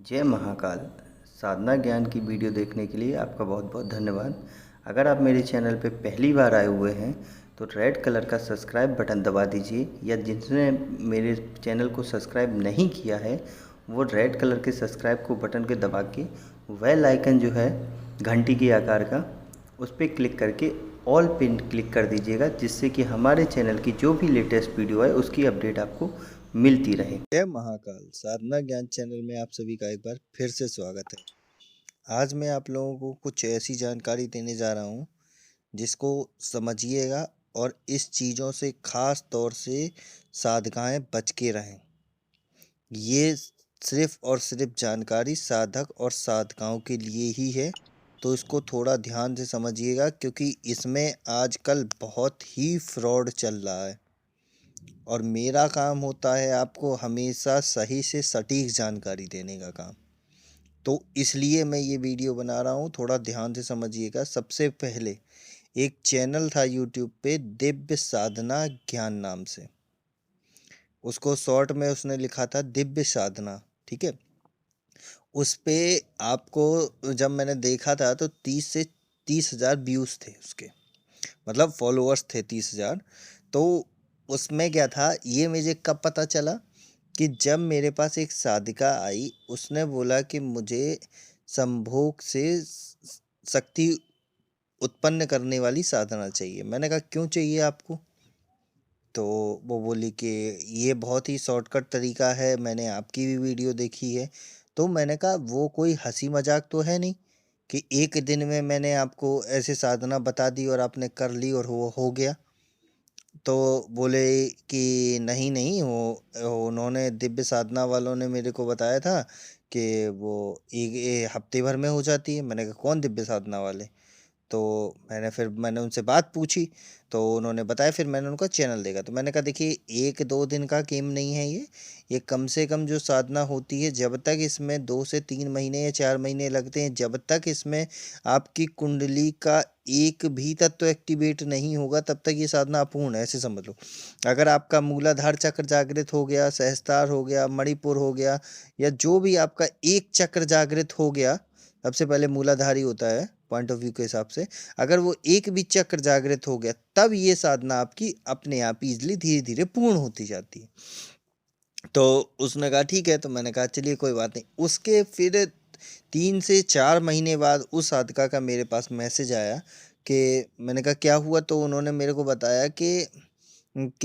जय महाकाल। साधना ज्ञान की वीडियो देखने के लिए आपका बहुत बहुत धन्यवाद। अगर आप मेरे चैनल पे पहली बार आए हुए हैं तो रेड कलर का सब्सक्राइब बटन दबा दीजिए, या जिसने मेरे चैनल को सब्सक्राइब नहीं किया है वो रेड कलर के सब्सक्राइब को बटन के दबा के बेल आइकन जो है घंटी के आकार का, उस पर क्लिक करके ऑल पिन क्लिक कर दीजिएगा, जिससे कि हमारे चैनल की जो भी लेटेस्ट वीडियो है उसकी अपडेट आपको मिलती रहे। जय महाकाल। साधना ज्ञान चैनल में आप सभी का एक बार फिर से स्वागत है। आज मैं आप लोगों को कुछ ऐसी जानकारी देने जा रहा हूँ जिसको समझिएगा और इस चीज़ों से खास तौर से साधकाएं बच के रहें। ये सिर्फ और सिर्फ जानकारी साधक और साधकाओं के लिए ही है, तो इसको थोड़ा ध्यान से समझिएगा क्योंकि इसमें आजकल बहुत ही फ्रॉड चल रहा है और मेरा काम होता है आपको हमेशा सही से सटीक जानकारी देने का काम। तो इसलिए मैं ये वीडियो बना रहा हूँ, थोड़ा ध्यान से समझिएगा। सबसे पहले एक चैनल था यूट्यूब पे दिव्य साधना ज्ञान नाम से, उसको शॉर्ट में उसने लिखा था दिव्य साधना, ठीक है। उस पे आपको जब मैंने देखा था तो 30 से 30 हज़ार व्यूज़ थे उसके, मतलब फॉलोअर्स थे 30 हज़ार। तो उसमें क्या था ये मुझे कब पता चला कि जब मेरे पास एक साधिका आई, उसने बोला कि मुझे संभोग से शक्ति उत्पन्न करने वाली साधना चाहिए। मैंने कहा क्यों चाहिए आपको? तो वो बोली कि ये बहुत ही शॉर्टकट तरीका है, मैंने आपकी भी वीडियो देखी है। तो मैंने कहा वो कोई हंसी मजाक तो है नहीं कि एक दिन में मैंने आपको ऐसे साधना बता दी और आपने कर ली और वो हो गया। तो बोले कि नहीं नहीं, वो उन्होंने दिव्य साधना वालों ने मेरे को बताया था कि वो एक हफ्ते भर में हो जाती है। मैंने कहा कौन दिव्य साधना वाले? तो मैंने उनसे बात पूछी, तो उन्होंने बताया। फिर मैंने उनका चैनल देखा, तो मैंने कहा देखिए 1-2 दिन का गेम नहीं है ये कम से कम जो साधना होती है, जब तक इसमें 2 से 3 महीने या 4 महीने लगते हैं, जब तक इसमें आपकी कुंडली का एक भी तत्व एक्टिवेट नहीं होगा तब तक ये साधना अपूर्ण है, ऐसे समझ लो। अगर आपका मूलाधार चक्र जागृत हो गया, सहस्त्रार हो गया, मणिपुर हो गया, या जो भी आपका एक चक्र जागृत हो गया, सबसे पहले मूलाधार ही होता है पॉइंट ऑफ व्यू के हिसाब से, अगर वो एक भी चक्र जागृत हो गया तब ये साधना आपकी अपने आप इजली धीरे धीरे पूर्ण होती जाती है। तो उसने कहा ठीक है, तो मैंने कहा चलिए कोई बात नहीं। उसके फिर 3 से 4 महीने बाद उस साधका का मेरे पास मैसेज आया कि मैंने कहा क्या हुआ? तो उन्होंने मेरे को बताया कि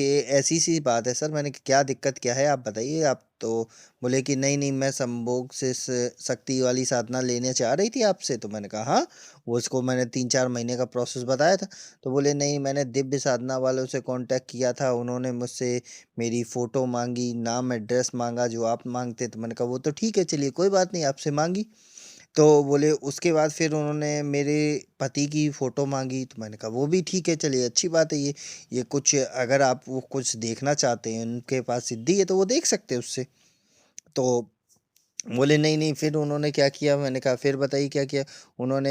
ऐसी सी बात है सर। मैंने कहा क्या दिक्कत क्या है आप बताइए आप। तो बोले कि नहीं नहीं, मैं संभोग से शक्ति वाली साधना लेने चाह रही थी आपसे। तो मैंने कहा हाँ, वो उसको मैंने 3-4 महीने का प्रोसेस बताया था। तो बोले नहीं, मैंने दिव्य साधना वालों से कांटेक्ट किया था, उन्होंने मुझसे मेरी फ़ोटो मांगी, नाम एड्रेस मांगा जो आप मांगते। तो मैंने कहा वो तो ठीक है, चलिए कोई बात नहीं, आपसे मांगी। तो बोले उसके बाद फिर उन्होंने मेरे पति की फ़ोटो मांगी। तो मैंने कहा वो भी ठीक है, चलिए अच्छी बात है। ये कुछ अगर आप वो कुछ देखना चाहते हैं, उनके पास सिद्धि है तो वो देख सकते हैं उससे। तो बोले नहीं नहीं, फिर उन्होंने क्या किया? मैंने कहा फिर बताइए क्या किया?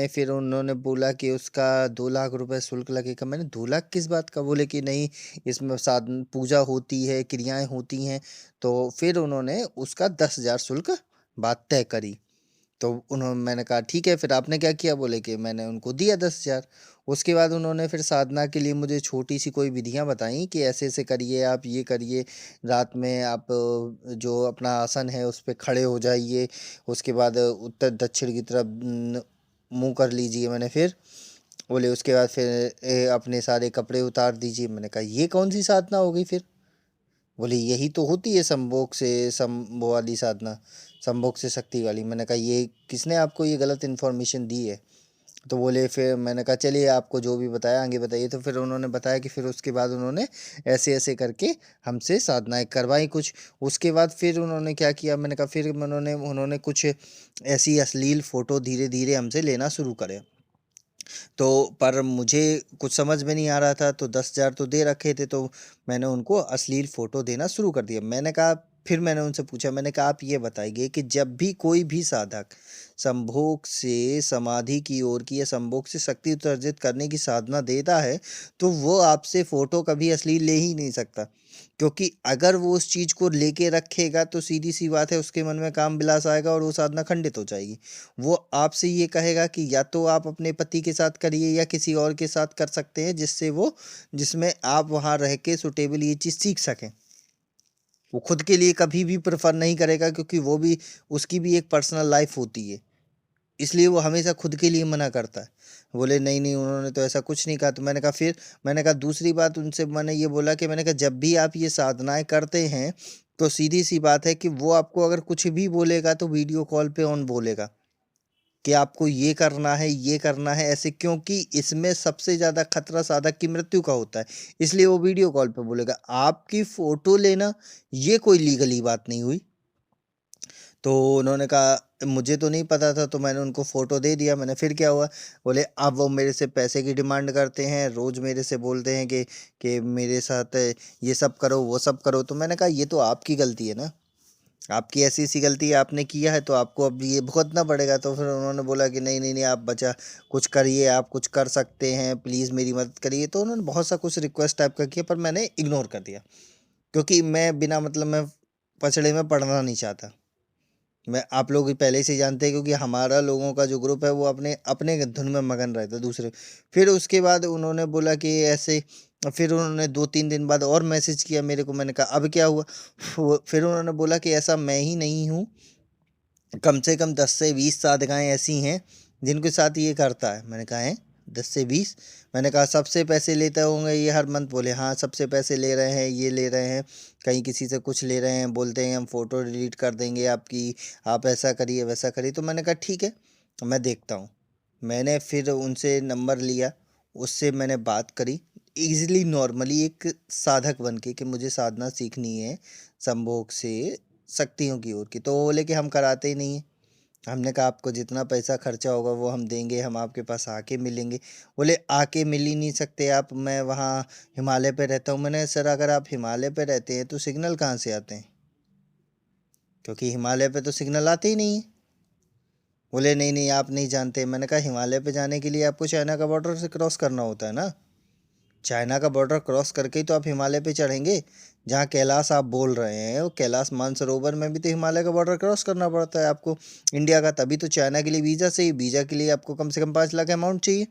फिर उन्होंने बोला कि उसका 2 लाख रुपए शुल्क लगेगा। मैंने 2 लाख किस बात का? बोले कि नहीं, इसमें साधन पूजा होती है, क्रियाएं होती हैं। तो फिर उन्होंने उसका 10 हज़ार शुल्क बात तय करी। तो मैंने कहा ठीक है, फिर आपने क्या किया? बोले कि मैंने उनको दिया 10 हज़ार। उसके बाद उन्होंने फिर साधना के लिए मुझे छोटी सी कोई विधियां बताई कि ऐसे ऐसे करिए, आप ये करिए, रात में आप जो अपना आसन है उस पे खड़े हो जाइए, उसके बाद उत्तर दक्षिण की तरफ मुंह कर लीजिए। मैंने फिर बोले उसके बाद फिर अपने सारे कपड़े उतार दीजिए। मैंने कहा ये कौन सी साधना हो गई फिर? बोले यही तो होती है संभोग से वो वाली साधना, संभोग से शक्ति वाली। मैंने कहा ये किसने आपको ये गलत इन्फॉर्मेशन दी है? तो बोले, फिर मैंने कहा चलिए आपको जो भी बताया आगे बताइए। तो फिर उन्होंने बताया कि फिर उसके बाद उन्होंने ऐसे ऐसे करके हमसे साधनाएं करवाई कुछ। उसके बाद फिर उन्होंने क्या किया? मैंने कहा फिर उन्होंने उन्होंने कुछ ऐसी अश्लील फ़ोटो धीरे धीरे हमसे लेना शुरू करे। तो पर मुझे कुछ समझ में नहीं आ रहा था, तो 10 हज़ार तो दे रखे थे, तो मैंने उनको अश्लील फ़ोटो देना शुरू कर दिया। मैंने कहा फिर मैंने उनसे पूछा, मैंने कहा आप ये बताइए कि जब भी कोई भी साधक संभोग से समाधि की ओर की या संभोग से शक्ति उत्सर्जित करने की साधना देता है, तो वो आपसे फोटो कभी अश्लील ले ही नहीं सकता, क्योंकि अगर वो उस चीज को लेके रखेगा तो सीधी सी बात है उसके मन में काम विलास आएगा और वो साधना खंडित हो जाएगी। वो आपसे ये कहेगा कि या तो आप अपने पति के साथ करिए या किसी और के साथ कर सकते हैं, जिसमें आप वहां रह के सुटेबल ये चीज सीख सकें। वो खुद के लिए कभी भी प्रेफर नहीं करेगा, क्योंकि वो भी, उसकी भी एक पर्सनल लाइफ होती है, इसलिए वो हमेशा खुद के लिए मना करता है। बोले नहीं नहीं, उन्होंने तो ऐसा कुछ नहीं कहा। तो मैंने कहा फिर, मैंने कहा दूसरी बात उनसे मैंने ये बोला कि मैंने कहा जब भी आप ये साधनाएं करते हैं तो सीधी सी बात है कि वो आपको अगर कुछ भी बोलेगा तो वीडियो कॉल पे ऑन बोलेगा कि आपको ये करना है ऐसे, क्योंकि इसमें सबसे ज़्यादा खतरा साधक की मृत्यु का होता है, इसलिए वो वीडियो कॉल पे बोलेगा। आपकी फ़ोटो लेना ये कोई लीगली बात नहीं हुई। तो उन्होंने कहा मुझे तो नहीं पता था, तो मैंने उनको फ़ोटो दे दिया। मैंने फिर क्या हुआ? बोले अब वो मेरे से पैसे की डिमांड करते हैं, रोज़ मेरे से बोलते हैं कि मेरे साथ ये सब करो, वो सब करो। तो मैंने कहा ये तो आपकी गलती है ना, आपकी ऐसी-ऐसी गलती आपने किया है तो आपको अब ये भुगतना पड़ेगा। तो फिर उन्होंने बोला कि नहीं, नहीं, नहीं, आप बचा कुछ करिए, आप कुछ कर सकते हैं, प्लीज़ मेरी मदद करिए। तो उन्होंने बहुत सा कुछ रिक्वेस्ट टाइप का किया, पर मैंने इग्नोर कर दिया, क्योंकि मैं बिना मतलब में पचड़े में पड़ना नहीं चाहता। मैं, आप लोग पहले से ही जानते हैं, क्योंकि हमारा लोगों का जो ग्रुप है वो अपने अपने धुन में मगन रहता है दूसरे। फिर उसके बाद उन्होंने बोला कि ऐसे, फिर उन्होंने 2-3 दिन बाद और मैसेज किया मेरे को। मैंने कहा अब क्या हुआ? फिर उन्होंने बोला कि ऐसा मैं ही नहीं हूँ, कम से कम 10 से 20 साधकाएँ ऐसी हैं जिनके साथ ये करता है। मैंने कहा हैं 10 से 20? मैंने कहा सबसे पैसे लेते होंगे ये हर मंथ। बोले हाँ सबसे पैसे ले रहे हैं, ये ले रहे हैं, कहीं किसी से कुछ ले रहे हैं, बोलते हैं हम फ़ोटो डिलीट कर देंगे आपकी, आप ऐसा करिए वैसा करिए। तो मैंने कहा ठीक है, मैं देखता हूँ। मैंने फिर उनसे नंबर लिया, उससे मैंने बात करी ईज़िली नॉर्मली एक साधक बन के कि मुझे साधना सीखनी है संभोग से शक्तियों की ओर की। तो वो बोले कि हम कराते ही नहीं हैं। हमने कहा आपको जितना पैसा खर्चा होगा वो हम देंगे, हम आपके पास आके मिलेंगे। बोले आके मिल ही नहीं सकते आप, मैं वहाँ हिमालय पे रहता हूँ। मैंने सर अगर आप हिमालय पे रहते हैं तो सिग्नल कहाँ से आते हैं? क्योंकि हिमालय पे तो सिग्नल आते ही नहीं है। बोले नहीं नहीं आप नहीं जानते। मैंने कहा हिमालय पे जाने के लिए आपको चाइना का बॉर्डर से क्रॉस करना होता है ना, चाइना का बॉर्डर क्रॉस करके ही तो आप हिमालय पे चढ़ेंगे। जहाँ कैलाश आप बोल रहे हैं वो कैलाश मानसरोवर में भी तो हिमालय का बॉर्डर क्रॉस करना पड़ता है आपको इंडिया का, तभी तो चाइना के लिए वीज़ा चाहिए। वीज़ा के लिए आपको कम से कम 5 लाख अमाउंट चाहिए।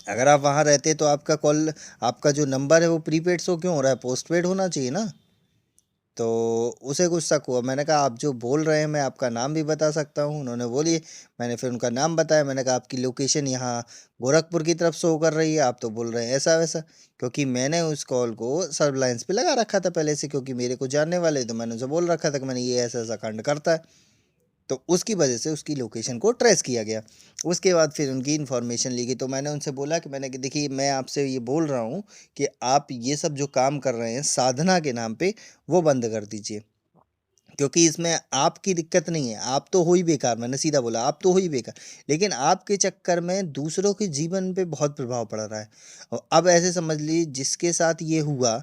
अगर आप वहाँ रहते तो आपका कॉल, आपका जो नंबर है वो प्रीपेड शो क्यों हो रहा है? पोस्टपेड होना चाहिए ना। तो उसे कुछ शक हुआ। मैंने कहा आप जो बोल रहे हैं मैं आपका नाम भी बता सकता हूँ। उन्होंने बोलिए। मैंने फिर उनका नाम बताया। मैंने कहा आपकी लोकेशन यहाँ गोरखपुर की तरफ शो कर रही है, आप तो बोल रहे हैं ऐसा वैसा। क्योंकि मैंने उस कॉल को सर्विलांस पे लगा रखा था पहले से, क्योंकि मेरे को जानने वाले, तो मैंने उसे बोल रखा था कि मैंने ये ऐसा ऐसा कांड करता है। तो उसकी वजह से उसकी लोकेशन को ट्रेस किया गया। उसके बाद फिर उनकी इन्फॉर्मेशन ली गई। तो मैंने उनसे बोला कि मैंने कि देखिए मैं आपसे ये बोल रहा हूँ कि आप ये सब जो काम कर रहे हैं साधना के नाम पे, वो बंद कर दीजिए, क्योंकि इसमें आपकी दिक्कत नहीं है, आप तो हो ही बेकार। मैंने सीधा बोला आप तो हो ही बेकार, लेकिन आपके चक्कर में दूसरों के जीवन पे बहुत प्रभाव पड़ रहा है। और अब ऐसे समझ लीजिए जिसके साथ ये हुआ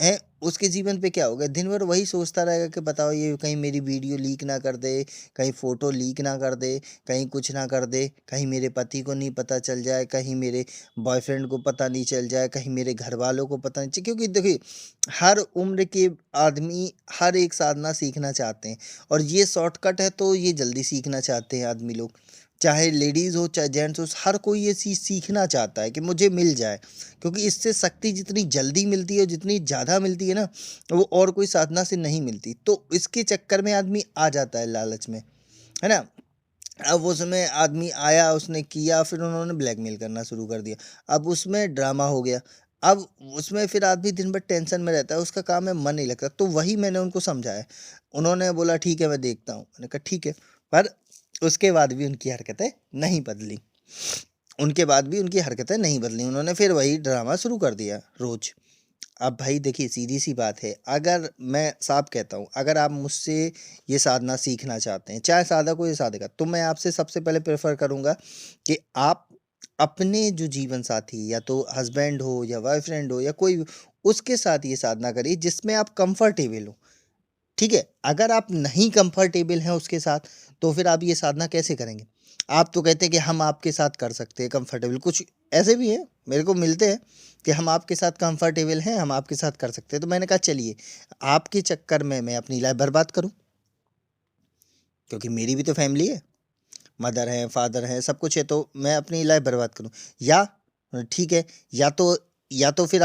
है उसके जीवन पे क्या होगा? दिन भर वही सोचता रहेगा कि बताओ ये कहीं मेरी वीडियो लीक ना कर दे, कहीं फ़ोटो लीक ना कर दे, कहीं कुछ ना कर दे, कहीं मेरे पति को नहीं पता चल जाए, कहीं मेरे बॉयफ्रेंड को पता नहीं चल जाए, कहीं मेरे घर वालों को पता नहीं चले। क्योंकि देखिए हर उम्र के आदमी हर एक साधना सीखना चाहते हैं, और ये शॉर्टकट है तो ये जल्दी सीखना चाहते हैं आदमी लोग। चाहे लेडीज़ हो चाहे जेंट्स हो, हर कोई ये चीज़ सीखना चाहता है कि मुझे मिल जाए, क्योंकि इससे शक्ति जितनी जल्दी मिलती है, जितनी ज़्यादा मिलती है ना, वो और कोई साधना से नहीं मिलती। तो इसके चक्कर में आदमी आ जाता है लालच में, है ना? अब उसमें आदमी आया, उसने किया, फिर उन्होंने ब्लैकमेल करना शुरू कर दिया। अब उसमें ड्रामा हो गया। अब उसमें फिर आदमी दिन भर टेंशन में रहता है, उसका काम है मन नहीं लगता। तो वही मैंने उनको समझाया। उन्होंने बोला ठीक है मैं देखता हूँ। मैंने कहा ठीक है। पर उसके बाद भी उनकी हरकतें नहीं बदली। उनके बाद भी उनकी हरकतें नहीं बदली। उन्होंने फिर वही ड्रामा शुरू कर दिया रोज़। अब भाई देखिए सीधी सी बात है, अगर मैं साफ कहता हूँ, अगर आप मुझसे ये साधना सीखना चाहते हैं, चाहे साधक हो या साधिका, तो मैं आपसे सबसे पहले प्रेफर करूँगा कि आप अपने जो जीवन साथी, या तो हस्बैंड हो या बॉयफ्रेंड हो या कोई भी, उसके साथ ये साधना करिए जिसमें आप कंफर्टेबल हो। ठीक है। अगर आप नहीं कंफर्टेबल हैं उसके साथ, तो फिर आप ये साधना कैसे करेंगे? आप तो कहते हैं कि हम आपके साथ कर सकते हैं कंफर्टेबल, कुछ ऐसे भी हैं मेरे को मिलते हैं कि हम आपके साथ कंफर्टेबल हैं, हम आपके साथ कर सकते हैं। तो मैंने कहा चलिए, आपके चक्कर में मैं अपनी लाइफ बर्बाद करूं, क्योंकि मेरी भी तो फैमिली है, मदर है, फादर है, सब कुछ है, तो मैं अपनी लाइफ बर्बाद करूं? या ठीक है, या तो फिर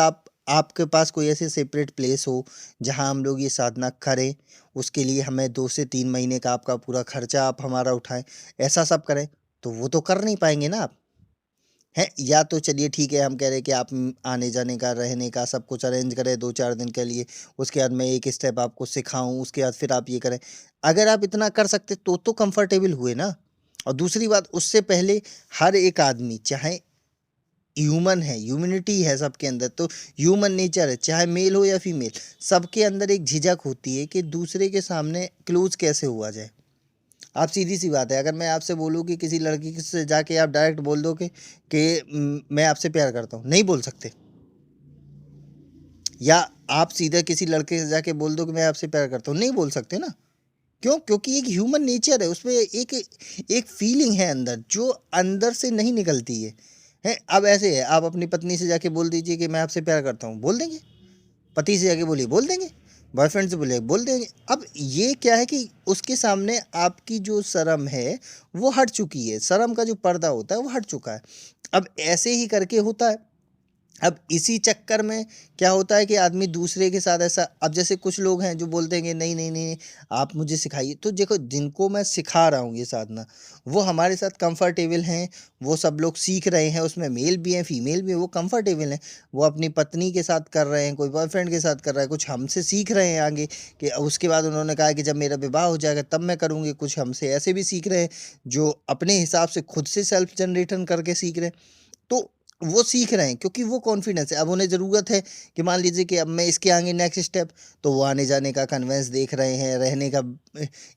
आपके पास कोई ऐसे सेपरेट प्लेस हो जहां हम लोग ये साधना करें, उसके लिए हमें 2 से 3 महीने का आपका पूरा खर्चा आप हमारा उठाएं, ऐसा सब करें। तो वो तो कर नहीं पाएंगे ना आप, हैं? या तो चलिए ठीक है, हम कह रहे हैं कि आप आने जाने का, रहने का सब कुछ अरेंज करें 2-4 दिन के लिए, उसके बाद मैं एक स्टेप आपको सिखाऊं, उसके बाद फिर आप ये करें। अगर आप इतना कर सकते तो कंफर्टेबल हुए ना। और दूसरी बात, उससे पहले हर एक आदमी, चाहे ह्यूमन है, ह्यूमैनिटी है सबके अंदर, तो ह्यूमन नेचर है, चाहे मेल हो या फीमेल, सबके अंदर एक झिझक होती है कि दूसरे के सामने क्लोज कैसे हुआ जाए। आप सीधी सी बात है, अगर मैं आपसे बोलूँ कि किसी लड़की से जाके आप डायरेक्ट बोल दो कि मैं आपसे प्यार करता हूँ, नहीं बोल सकते। या आप सीधे किसी लड़के से जाके बोल दो कि मैं आपसे प्यार करता हूँ, नहीं बोल सकते ना। क्यों? क्योंकि एक ह्यूमन नेचर है, उसमें एक एक फीलिंग है अंदर, जो अंदर से नहीं निकलती है। अब ऐसे है, आप अपनी पत्नी से जाके बोल दीजिए कि मैं आपसे प्यार करता हूँ, बोल देंगे? पति से जाके बोलिए, बोल देंगे? बॉयफ्रेंड से बोलिए, बोल देंगे? अब ये क्या है कि उसके सामने आपकी जो शर्म है वो हट चुकी है, शर्म का जो पर्दा होता है वो हट चुका है। अब ऐसे ही करके होता है। अब इसी चक्कर में क्या होता है कि आदमी दूसरे के साथ ऐसा, अब जैसे कुछ लोग हैं जो बोलते हैं कि नहीं नहीं नहीं, आप मुझे सिखाइए। तो देखो, जिनको मैं सिखा रहा हूँ ये साधना, वो हमारे साथ कंफर्टेबल हैं, वो सब लोग सीख रहे हैं, उसमें मेल भी हैं, फीमेल भी हैं, वो कंफर्टेबल हैं। वो अपनी पत्नी के साथ कर रहे हैं, कोई बॉयफ्रेंड के साथ कर रहा है, कुछ हमसे सीख रहे हैं आगे, कि उसके बाद उन्होंने कहा कि जब मेरा विवाह हो जाएगा तब मैं करूँगी। कुछ हमसे ऐसे भी सीख रहे हैं जो अपने हिसाब से खुद से सेल्फ जनरेशन करके सीख रहे हैं। तो वो सीख रहे हैं क्योंकि वो कॉन्फिडेंस है। अब उन्हें ज़रूरत है कि मान लीजिए कि अब मैं इसके आगे नेक्स्ट स्टेप, तो वो आने जाने का कन्वेंस देख रहे हैं, रहने का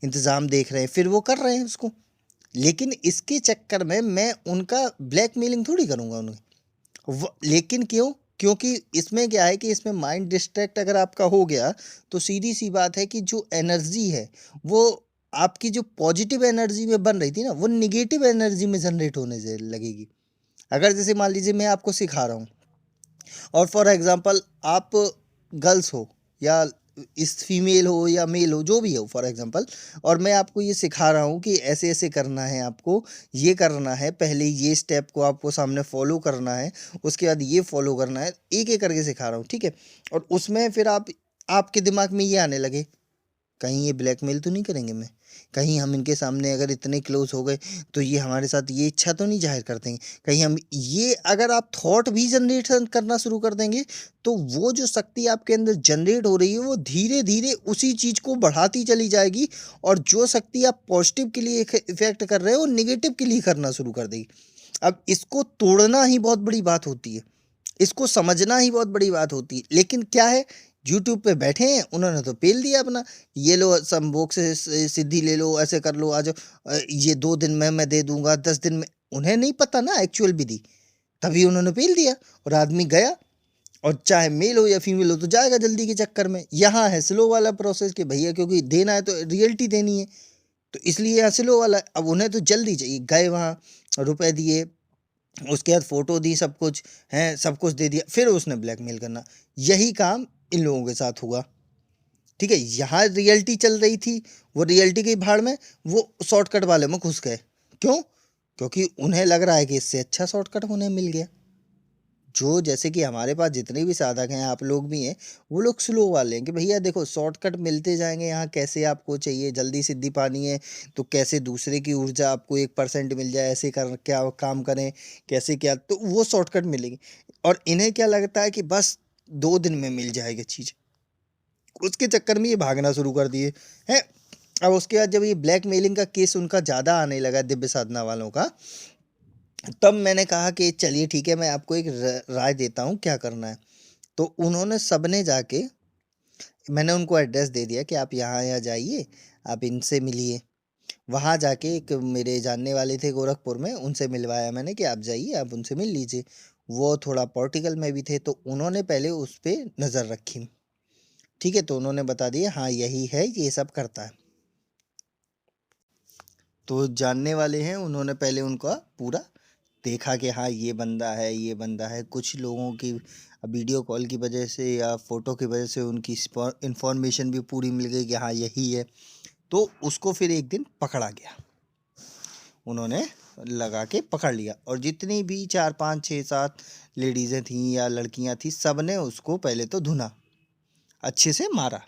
इंतज़ाम देख रहे हैं, फिर वो कर रहे हैं उसको। लेकिन इसके चक्कर में मैं उनका ब्लैकमेलिंग थोड़ी करूँगा उन्हें। लेकिन क्यों? क्योंकि इसमें क्या है कि इसमें माइंड डिस्ट्रैक्ट अगर आपका हो गया, तो सीधी सी बात है कि जो एनर्जी है, वो आपकी जो पॉजिटिव एनर्जी में बन रही थी ना, वो निगेटिव एनर्जी में जनरेट होने से लगेगी। अगर जैसे मान लीजिए मैं आपको सिखा रहा हूँ, और फॉर एग्जांपल आप गर्ल्स हो, या इस फीमेल हो या मेल हो, जो भी हो फॉर एग्जांपल, और मैं आपको ये सिखा रहा हूँ कि ऐसे ऐसे करना है, आपको ये करना है, पहले ये स्टेप को आपको सामने फॉलो करना है, उसके बाद ये फॉलो करना है, एक एक करके सिखा रहा हूँ, ठीक है। और उसमें फिर आपके दिमाग में ये आने लगे, कहीं ये ब्लैकमेल तो नहीं करेंगे मैं, कहीं हम इनके सामने अगर इतने क्लोज हो गए तो ये हमारे साथ ये इच्छा तो नहीं जाहिर कर देंगे, कहीं हम ये, अगर आप थॉट भी जनरेट करना शुरू कर देंगे, तो वो जो शक्ति आपके अंदर जनरेट हो रही है वो धीरे धीरे उसी चीज़ को बढ़ाती चली जाएगी, और जो शक्ति आप पॉजिटिव के लिए इफेक्ट कर रहे हो वो निगेटिव के लिए करना शुरू कर देगी। अब इसको तोड़ना ही बहुत बड़ी बात होती है, इसको समझना ही बहुत बड़ी बात होती है। लेकिन क्या है, यूट्यूब पे बैठे हैं, उन्होंने तो पेल दिया अपना, ये लो संभोग से सिद्धि ले लो, ऐसे कर लो, आ जाओ, ये 2 दिन में मैं दे दूंगा, 10 दिन में। उन्हें नहीं पता ना एक्चुअल विधि, तभी उन्होंने पेल दिया, और आदमी गया, और चाहे मेल हो या फीमेल हो तो जाएगा जल्दी के चक्कर में। यहाँ है स्लो वाला प्रोसेस कि भैया क्योंकि देना है तो रियलिटी देनी है, तो इसलिए यहाँ स्लो वाला है। अब उन्हें तो जल्दी चाहिए, गए वहाँ, रुपए दिए, उसके बाद फ़ोटो दी, सब कुछ हैं, सब कुछ दे दिया, फिर उसने ब्लैकमेल करना। यही काम इन लोगों के साथ हुआ, ठीक है। यहाँ रियलिटी चल रही थी, वो रियलिटी की भाड़ में वो शॉर्टकट वाले में घुस गए। क्यों? क्योंकि उन्हें लग रहा है कि इससे अच्छा शॉर्टकट उन्हें मिल गया। जो जैसे कि हमारे पास जितने भी साधक हैं, आप लोग भी हैं, वो लोग स्लो वाले हैं कि भैया देखो शॉर्टकट मिलते जाएंगे, यहाँ कैसे आपको चाहिए जल्दी सिद्धि पानी है, तो कैसे दूसरे की ऊर्जा आपको 1% मिल जाए, ऐसे कर क्या काम करें, कैसे क्या, तो वो शॉर्टकट मिलेगी। और इन्हें क्या लगता है कि बस 2 दिन में मिल जाएगी चीज़, उसके चक्कर में ये भागना शुरू कर दिए हैं। अब उसके बाद जब ये ब्लैकमेलिंग का केस उनका ज़्यादा आने लगा, दिव्य साधना वालों का, तब मैंने कहा कि चलिए ठीक है, मैं आपको एक राय देता हूँ क्या करना है। तो उन्होंने सबने जाके, मैंने उनको एड्रेस दे दिया कि आप यहाँ जाइए, आप इनसे मिलिए। वहाँ जाके एक मेरे जानने वाले थे गोरखपुर में, उनसे मिलवाया मैंने कि आप जाइए, आप उनसे मिल लीजिए। वो थोड़ा पॉलिटिकल में भी थे, तो उन्होंने पहले उस पर नज़र रखी। ठीक है, तो उन्होंने बता दिया हाँ यही है, ये सब करता है। तो जानने वाले हैं, उन्होंने पहले उनका पूरा देखा कि हाँ ये बंदा है, ये बंदा है। कुछ लोगों की वीडियो कॉल की वजह से या फ़ोटो की वजह से उनकी इंफॉर्मेशन भी पूरी मिल गई कि हाँ यही है। तो उसको फिर एक दिन पकड़ा गया, उन्होंने लगा के पकड़ लिया, और जितनी भी 4 5 6 7 लेडीज़ें थीं या लड़कियां थीं, सब ने उसको पहले तो धुना, अच्छे से मारा,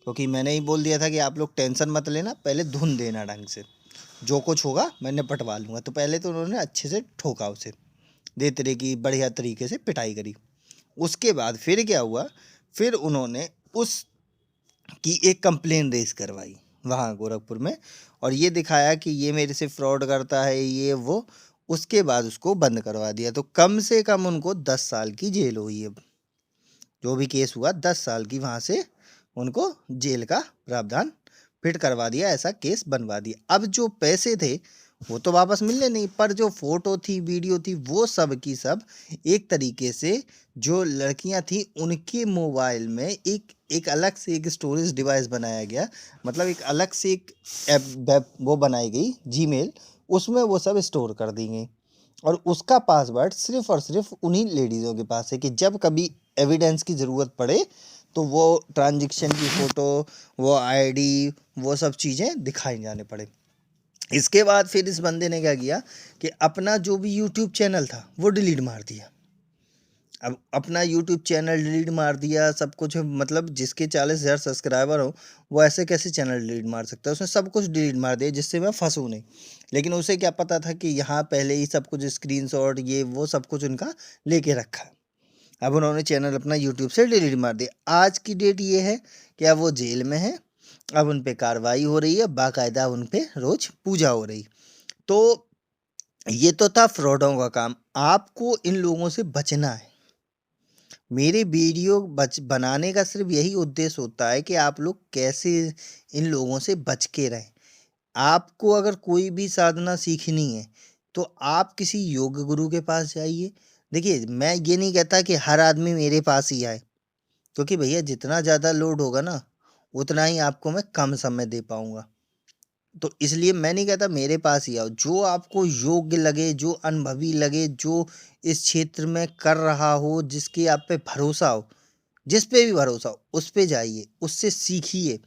क्योंकि मैंने ही बोल दिया था कि आप लोग टेंशन मत लेना, पहले धुन देना ढंग से, जो कुछ होगा मैं निपटवा लूँगा। तो पहले तो उन्होंने अच्छे से ठोका उसे, दे तरह की बढ़िया तरीके से पिटाई करी। उसके बाद फिर क्या हुआ, फिर उन्होंने उस की एक कंप्लेन रेज करवाई वहाँ गोरखपुर में, और ये दिखाया कि ये मेरे से फ्रॉड करता है, ये वो। उसके बाद उसको बंद करवा दिया। तो कम से कम उनको 10 साल की जेल हुई है। जो भी केस हुआ 10 साल की, वहाँ से उनको जेल का प्रावधान फिट करवा दिया, ऐसा केस बनवा दिया। अब जो पैसे थे वो तो वापस मिलने नहीं, पर जो फोटो थी, वीडियो थी, वो सब की सब एक तरीके से जो लड़कियां थी उनके मोबाइल में एक अलग से एक स्टोरेज डिवाइस बनाया गया, मतलब एक अलग से एक ऐप वो बनाई गई, जीमेल, उसमें वो सब स्टोर कर दी गई। और उसका पासवर्ड सिर्फ और सिर्फ उन्हीं लेडीज़ों के पास है कि जब कभी एविडेंस की ज़रूरत पड़े तो वो ट्रांजैक्शन की फ़ोटो, वो आईडी, वो सब चीज़ें दिखाई जाने पड़े। इसके बाद फिर इस बंदे ने क्या किया कि अपना जो भी यूट्यूब चैनल था वो डिलीट मार दिया। अब अपना यूट्यूब चैनल डिलीट मार दिया, सब कुछ, मतलब जिसके 40,000 सब्सक्राइबर हो वो ऐसे कैसे चैनल डिलीट मार सकता है? उसने सब कुछ डिलीट मार दिया जिससे मैं फंसूँ नहीं। लेकिन उसे क्या पता था कि यहाँ पहले ही सब कुछ स्क्रीनशॉट, ये वो सब कुछ उनका लेके रखा है। अब उन्होंने चैनल अपना यूट्यूब से डिलीट मार दिया। आज की डेट ये है कि अब वो जेल में है, अब उन पे कार्रवाई हो रही है, बाकायदा उन पे रोज पूजा हो रही। तो ये तो था फ्रॉडों का काम। आपको इन लोगों से बचना है। मेरे वीडियो बनाने का सिर्फ यही उद्देश्य होता है कि आप लोग कैसे इन लोगों से बच के रहें। आपको अगर कोई भी साधना सीखनी है तो आप किसी योग गुरु के पास जाइए। देखिए, मैं ये नहीं कहता कि हर आदमी मेरे पास ही आए, क्योंकि भैया जितना ज़्यादा लोड होगा ना, उतना ही आपको मैं कम समय दे पाऊंगा। तो इसलिए मैं नहीं कहता मेरे पास ही आओ। जो आपको योग्य लगे, जो अनुभवी लगे, जो इस क्षेत्र में कर रहा हो, जिसके आप पे भरोसा हो, जिस पे भी भरोसा हो, उस पे जाइए, उससे सीखिए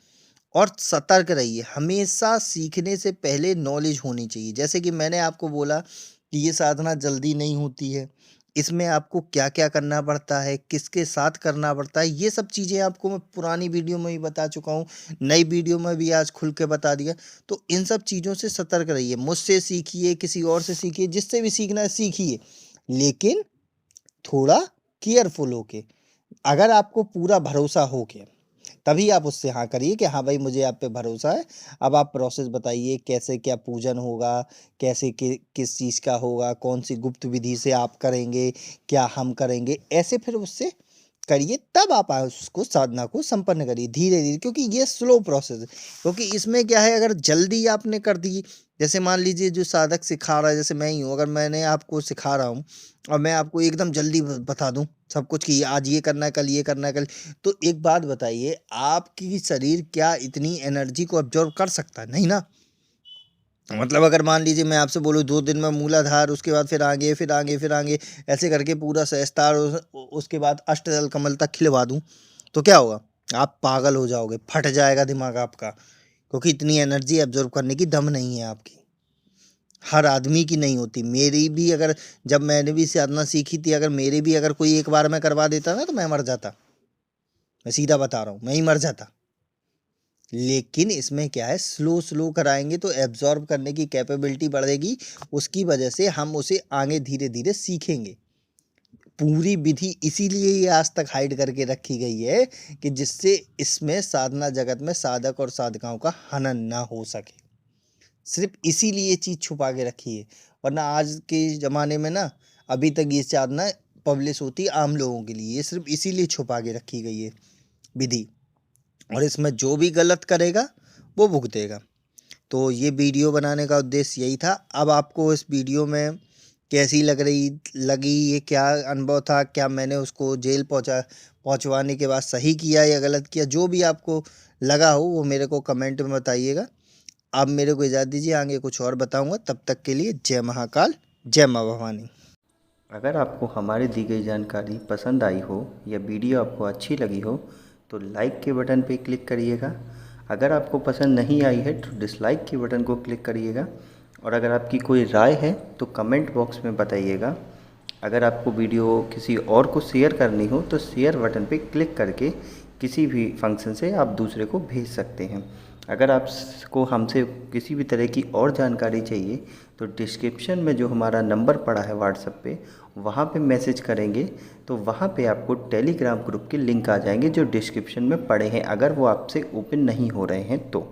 और सतर्क रहिए। हमेशा सीखने से पहले नॉलेज होनी चाहिए। जैसे कि मैंने आपको बोला कि ये साधना जल्दी नहीं होती है, इसमें आपको क्या क्या करना पड़ता है, किसके साथ करना पड़ता है, ये सब चीज़ें आपको मैं पुरानी वीडियो में भी बता चुका हूँ, नई वीडियो में भी आज खुल के बता दिया। तो इन सब चीज़ों से सतर्क रहिए। मुझसे सीखिए, किसी और से सीखिए, जिससे भी सीखना है सीखिए, लेकिन थोड़ा केयरफुल होके। अगर आपको पूरा भरोसा हो गया तभी आप उससे हाँ करिए कि हाँ भाई मुझे आप पे भरोसा है। अब आप प्रोसेस बताइए, कैसे क्या पूजन होगा, कैसे किस चीज़ का होगा, कौन सी गुप्त विधि से आप करेंगे, क्या हम करेंगे, ऐसे फिर उससे करिए, तब आप उसको साधना को संपन्न करिए धीरे धीरे, क्योंकि ये स्लो प्रोसेस है। क्योंकि इसमें क्या है, अगर जल्दी आपने कर दी, जैसे मान लीजिए जो साधक सिखा रहा है, जैसे मैं ही हूँ, अगर मैंने आपको सिखा रहा हूँ और मैं आपको एकदम जल्दी बता दूँ सब कुछ कि आज ये करना है, कल ये करना है, कल, तो एक बात बताइए, आपकी शरीर क्या इतनी एनर्जी को अब्जॉर्व कर सकता है? नहीं ना। मतलब अगर मान लीजिए मैं आपसे बोलूँ 2 दिन में मूलाधार, उसके बाद फिर आगे, फिर आगे, फिर आगे, ऐसे करके पूरा सहस्त्रार, उसके बाद अष्टदल कमल तक खिलवा दूँ, तो क्या होगा? आप पागल हो जाओगे, फट जाएगा दिमाग आपका, क्योंकि इतनी एनर्जी एब्जॉर्व करने की दम नहीं है आपकी। हर आदमी की नहीं होती। मेरी भी अगर, जब मैंने भी साधना सीखी थी, अगर मेरे भी अगर कोई एक बार में करवा देता ना तो मैं मर जाता। मैं सीधा बता रहा हूँ, मैं ही मर जाता। लेकिन इसमें क्या है, स्लो स्लो कराएंगे तो एब्जॉर्ब करने की कैपेबिलिटी बढ़ेगी, उसकी वजह से हम उसे आगे धीरे धीरे सीखेंगे। पूरी विधि इसीलिए ये आज तक हाइड करके रखी गई है कि जिससे इसमें साधना जगत में साधक और साधिकाओं का हनन ना हो सके। सिर्फ इसीलिए ये चीज़ छुपा के रखी है, वरना आज के ज़माने में ना अभी तक ये साधना पब्लिश होती है आम लोगों के लिए, ये सिर्फ इसीलिए छुपा के रखी गई है विधि। और इसमें जो भी गलत करेगा वो भुगतेगा। तो ये वीडियो बनाने का उद्देश्य यही था। अब आपको इस वीडियो में कैसी लगी, ये क्या अनुभव था, क्या मैंने उसको जेल पहुंचवाने के बाद सही किया या गलत किया, जो भी आपको लगा हो वो मेरे को कमेंट में बताइएगा। आप मेरे को इजाज़त दीजिए, आगे कुछ और बताऊंगा। तब तक के लिए जय महाकाल, जय माँ भवानी। अगर आपको हमारी दी गई जानकारी पसंद आई हो या वीडियो आपको अच्छी लगी हो तो लाइक के बटन पे क्लिक करिएगा। अगर आपको पसंद नहीं आई है तो डिसलाइक के बटन को क्लिक करिएगा। और अगर आपकी कोई राय है तो कमेंट बॉक्स में बताइएगा। अगर आपको वीडियो किसी और को शेयर करनी हो तो शेयर बटन पे क्लिक करके किसी भी फंक्शन से आप दूसरे को भेज सकते हैं। अगर आपको हमसे किसी भी तरह की और जानकारी चाहिए तो डिस्क्रिप्शन में जो हमारा नंबर पड़ा है व्हाट्सएप पे, वहाँ पे मैसेज करेंगे तो वहाँ पे आपको टेलीग्राम ग्रुप के लिंक आ जाएंगे जो डिस्क्रिप्शन में पड़े हैं, अगर वो आपसे ओपन नहीं हो रहे हैं तो।